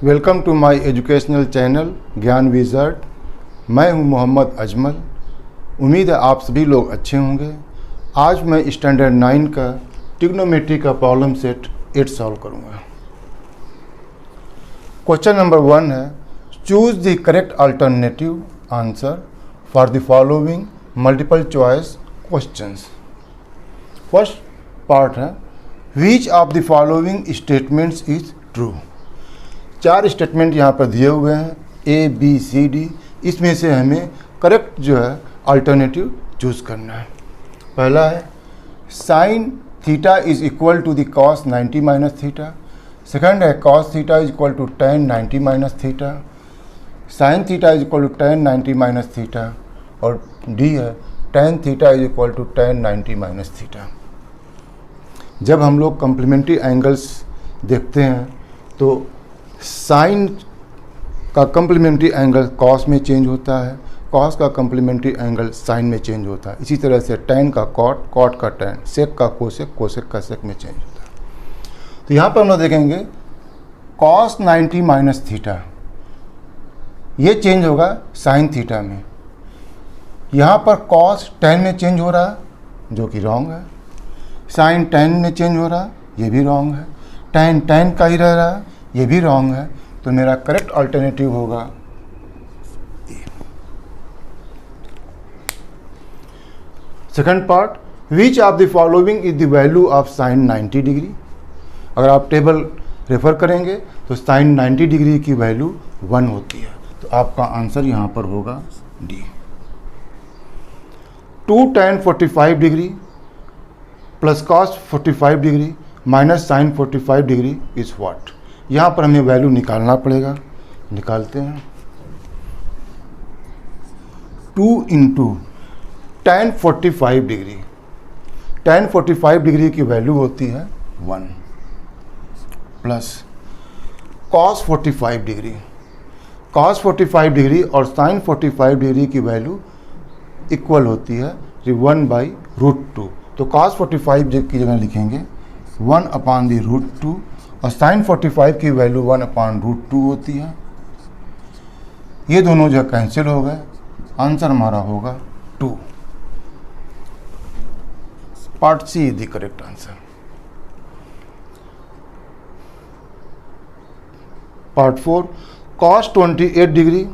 Welcome to my educational channel Gyan wizard. मैं हूं मोहम्मद अजमल। उम्मीद है आप सभी लोग अच्छे होंगे। आज मैं स्टैंडर्ड 9 का ट्रिग्नोमेट्री का प्रॉब्लम सेट 8 सॉल्व करूंगा। क्वेश्चन नंबर 1 है, choose the correct alternative answer for the following multiple choice questions. First part है, which of the following statements is true. 4 statement यहाँ पर दिए हुए हैं A, B, C, D। इसमें से हमें करेक्ट जो है अल्टरनेटिव चूज़ करना है। पहला है sine theta is equal to the cos 90 minus theta. Second है cos theta is equal to tan 90 minus theta. Sine theta is equal to tan 90 minus theta. और डी है tan theta is equal to tan 90 minus theta. जब हम लोग complementary angles देखते हैं तो sign का कम्प्लीमेंट्री एंगल कॉस में चेंज होता है, कॉस का कम्प्लीमेंट्री एंगल साइन में चेंज होता है। इसी तरह से टेन का कॉट, कॉट का टेन, सेक का कोसेक, कोसेक का सेक में चेंज होता है। तो यहाँ पर हम लोग देखेंगे कॉस 90 माइनस थीटा, ये चेंज होगा साइन थीटा में। यहाँ पर कॉस 10 में चेंज हो रहा है जो कि रॉन्ग है। साइन 10 में चेंज हो रहा है, ये भी रॉन्ग है। टेन 10 का ही रह रहा है, ये भी रॉन्ग है। तो मेरा करेक्ट अल्टरनेटिव होगा A. Second part, which of the following is the value of sine 90 degree. अगर आप टेबल रेफर करेंगे तो साइन 90 डिग्री की वैल्यू 1 होती है। तो आपका आंसर यहाँ पर होगा D. 2 tan 45 degree plus cos 45 degree minus sine 45 degree is what. यहाँ पर हमें वैल्यू निकालना पड़ेगा, निकालते हैं। 2 into tan 45 degree, tan 45 degree की वैल्यू होती है 1 plus cos 45 degree, cos 45 degree और sin 45 डिग्री की वैल्यू इक्वल होती है 1/√2। तो cos 45 की जगह लिखेंगे 1/√2 और sin 45 की वैल्यू 1/√2 होती है। ये दोनों जो कैंसिल हो गए, आंसर हमारा होगा 2। Part C is the correct answer. Part 4, cos 28 degree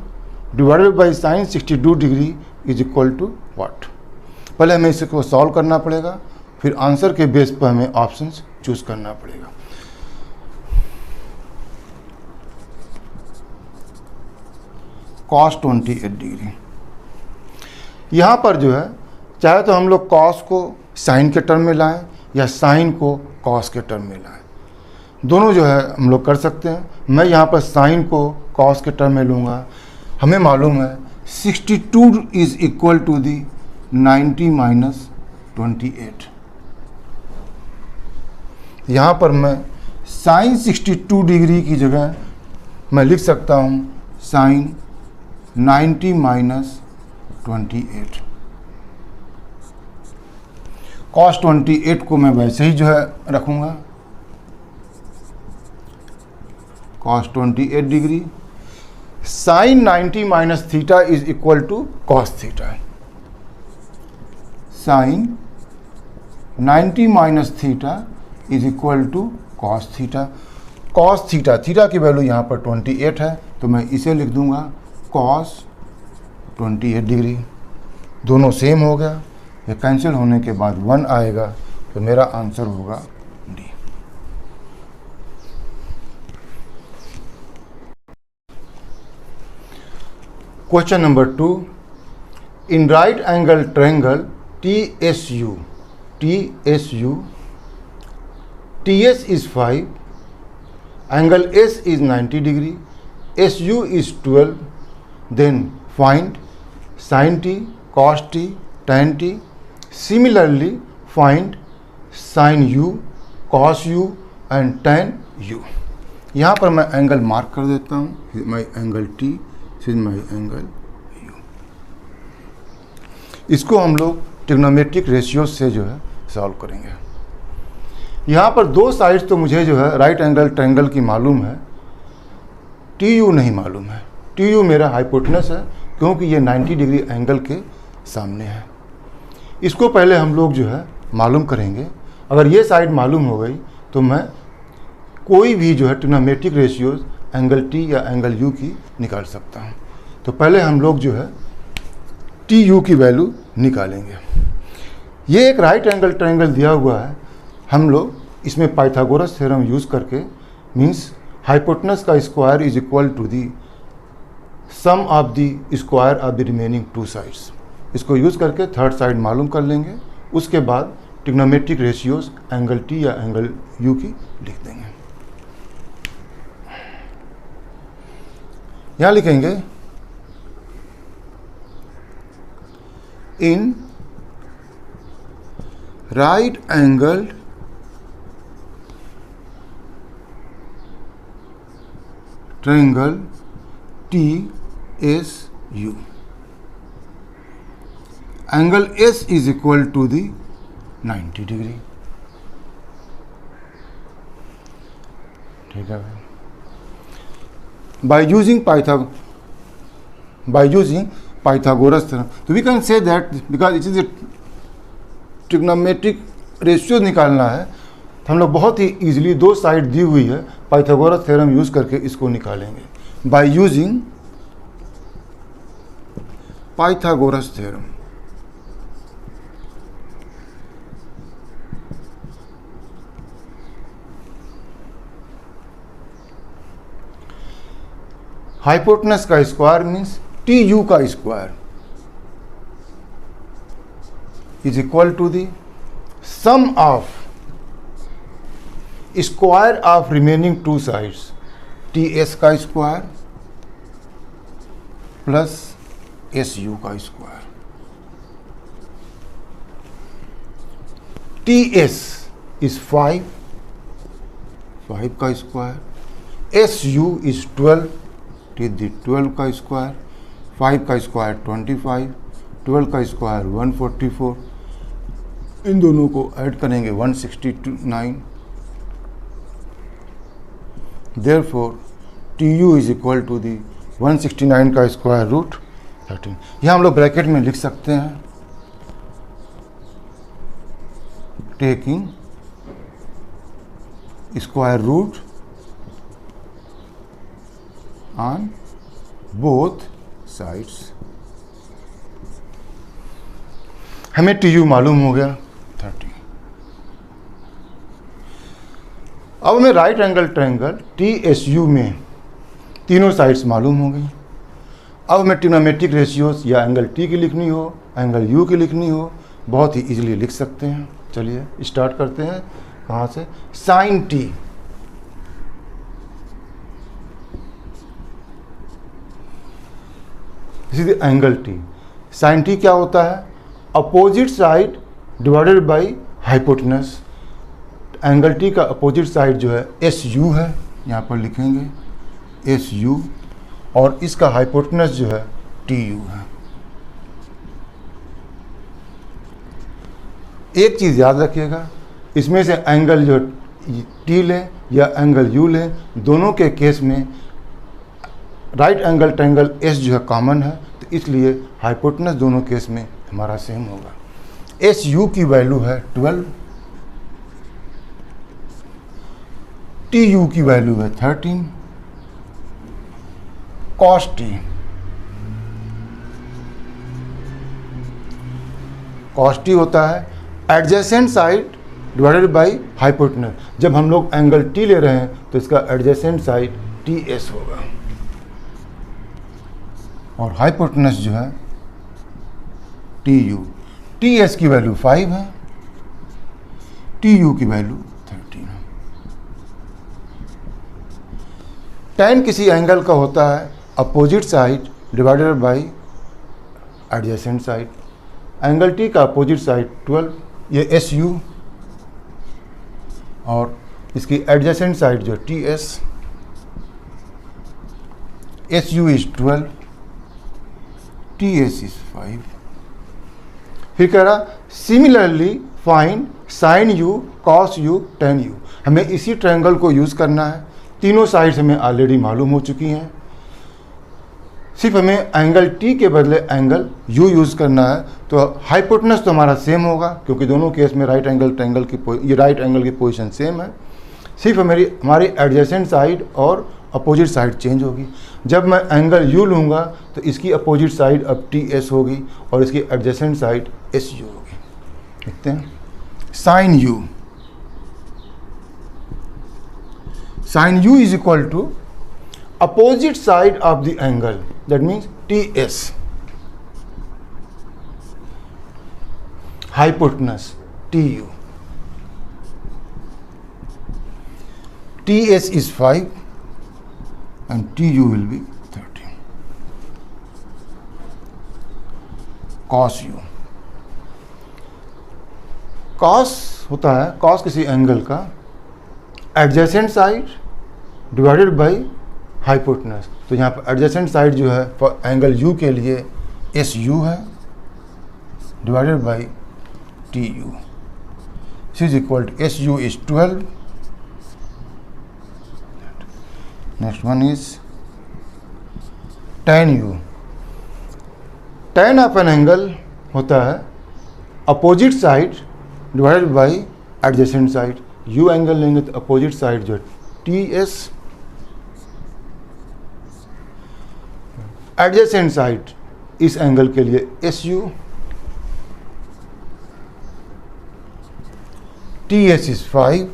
divided by sin 62 degree is equal to what. पहले हमें इसको सॉल्व करना पड़ेगा, फिर आंसर के बेस पर हमें ऑप्शंस चूज करना पड़ेगा। cos 28 डिग्री, यहाँ पर जो है चाहे तो हम लोग cos को साइन के टर्म में लाएं या साइन को cos के टर्म में लाएं, दोनों जो है हम लोग कर सकते हैं। मैं यहाँ पर साइन को cos के टर्म में लूँगा। हमें मालूम है 62 is equal to the 90 minus 28। यहाँ पर मैं साइन 62 डिग्री की जगह मैं लिख सकता हूँ साइन 90 माइनस 28। cos 28 को मैं वैसे ही जो है रखूँगा, cos 28 degree. Sine 90 minus theta is equal to cos theta. Sine 90 minus theta is equal to cos theta. cos theta, theta की वैल्यू यहाँ पर 28 है तो मैं इसे लिख दूंगा cos 28 डिग्री। दोनों सेम हो गया, ये कैंसिल होने के बाद 1 आएगा तो मेरा आंसर होगा D. Question number 2, in right angle triangle TSU TS is 5, angle S is 90 degree, SU is 12, then find sin t, cos t, tan t. Similarly, find sin u, cos u and tan u. यहाँ पर मैं angle mark कर देता हूँ, my angle T, this is my angle U। इसको हम लोग trigonometric ratio से जो है सॉल्व करेंगे। यहाँ पर दो साइड्स तो मुझे जो है राइट एंगल ट्रायंगल की मालूम है, टी यू नहीं मालूम है। टी यू मेरा हाइपोटेनस है क्योंकि ये 90 डिग्री एंगल के सामने है। इसको पहले हम लोग जो है मालूम करेंगे। अगर ये साइड मालूम हो गई तो मैं कोई भी जो है ट्रिग्नोमेट्रिक रेशियोज एंगल टी या एंगल यू की निकाल सकता हूँ। तो पहले हम लोग जो है टी यू की वैल्यू निकालेंगे। ये एक राइट एंगल ट्रायंगल दिया हुआ है। हम लोग इसमें पाइथागोरस थ्योरम यूज़ करके मीन्स हाइपोटेनस का square is equal to the sum of the square of the remaining two sides, इसको यूज़ करके थर्ड साइड मालूम कर लेंगे। उसके बाद ट्रिग्नोमेट्रिक रेशियोज एंगल टी या एंगल यू की लिख देंगे। यहाँ लिखेंगे in right angle triangle T S U, angle S is equal to the 90 degree. ठीक है भाई। By using Pythagoras theorem, so we can say that because it is a trigonometric ratio निकालना है तो हम लोग बहुत ही इजीली दो साइड दी हुई है, पाइथागोरस थ्योरम यूज करके इसको निकालेंगे। By using Pythagoras theorem, hypotenuse का स्क्वायर मीन्स टी यू का square is equal to the sum of square of remaining two sides T S का स्क्वायर प्लस एस यू का square. T S is 5 का square, S U is 12 12 का square, 5 का square 25, 12 का square 144, इन दोनों को add करेंगे 169। Therefore T U is equal to the 169 का स्क्वायर रूट 13। यह हम लोग ब्रैकेट में लिख सकते हैं, taking square root on both sides। हमें टी यू मालूम हो गया 30। अब हमें right angle triangle T S U में तीनों साइड्स मालूम हो गई। अब हमें ट्रिग्नोमेट्रिक रेशियोज या एंगल टी की लिखनी हो, एंगल यू की लिखनी हो, बहुत ही इजीली लिख सकते हैं। चलिए स्टार्ट करते हैं। कहाँ से? Sine T, angle T. Sine T क्या होता है? Opposite side divided by hypotenuse. Angle T का अपोजिट साइड जो है एस यू है, यहाँ पर लिखेंगे एस यू, और इसका हाइपोटेनस जो है टी यू है। एक चीज़ याद रखिएगा, इसमें से एंगल जो टी लें या एंगल यू लें, दोनों के केस में राइट एंगल ट्रायंगल एस जो है कॉमन है, तो इसलिए हाइपोटेनस दोनों केस में हमारा सेम होगा। एस यू की वैल्यू है 12, टी यू की वैल्यू है 13, कॉस टी, कॉस टी होता है adjacent side divided by hypotenuse. जब हम लोग एंगल टी ले रहे हैं तो इसका एडजेसेंट साइड टी एस होगा, और हाइपोटेनस जो है टी यू। टी एस की वैल्यू 5 है, टी यू की वैल्यू 13 है। tan किसी एंगल का होता है opposite side divided by adjacent side. Angle T का अपोजिट साइड 12, ये एस यू, और इसकी एडजेसेंट साइड जो T S. S U is 12, T S is 5। फिर कह रहा similarly find sign you, cos u, ten you. हमें इसी ट्रायंगल को यूज़ करना है। तीनों साइड्स हमें ऑलरेडी मालूम हो चुकी हैं, सिर्फ हमें एंगल टी के बदले एंगल यू यूज़ करना है। तो हाइपोटेनस तो हमारा सेम होगा क्योंकि दोनों केस में राइट एंगल की पोजीशन सेम है, सिर्फ हमारी एडजेसेंट साइड और अपोजिट साइड चेंज होगी। जब मैं एंगल यू लूँगा तो इसकी अपोजिट साइड अब टी एस होगी और इसकी एडजेसेंट साइड एस यू होगी। देखते हैं sine U, sine U is equal to opposite side of the angle, that means TS, hypotenuse TU, TS is 5 and TU will be 13, cos U, cos होता है, cos किसी angle का adjacent side divided by hypotenuse. तो यहाँ पर adjacent side जो है for angle U के लिए एस यू है divided by T U, is equal to S U is 12। Next one is tan U. tan of an angle होता है opposite side divided by adjacent side. U angle लेंगे तो opposite side जो T S, adjacent side इस angle के लिए S U, T S is 5,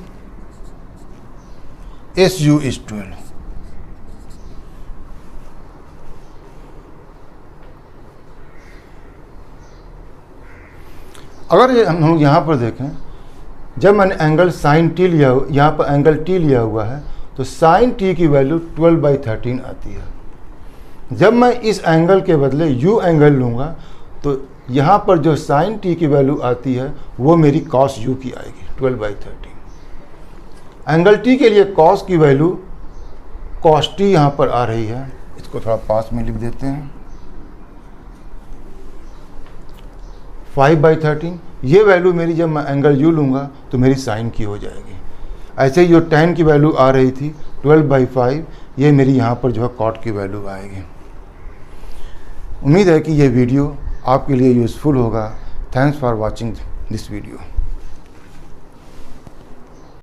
S U is 12। अगर हम लोग यहाँ पर देखें, जब मैंने एंगल साइन टी लिया, यहाँ पर एंगल टी लिया हुआ है तो साइन टी की वैल्यू 12/13 आती है। जब मैं इस एंगल के बदले यू एंगल लूँगा तो यहाँ पर जो साइन टी की वैल्यू आती है वो मेरी कॉस यू की आएगी 12/13। एंगल टी के लिए कॉस की वैल्यू कॉस टी यहाँ पर आ रही है, इसको थोड़ा पास में लिख देते हैं 5/13। ये वैल्यू मेरी जब मैं एंगल यू लूँगा तो मेरी साइन की हो जाएगी। ऐसे ही जो tan की वैल्यू आ रही थी 12/5, ये मेरी यहाँ पर जो है कॉट की वैल्यू आएगी। उम्मीद है कि ये वीडियो आपके लिए यूज़फुल होगा। Thanks for watching this video.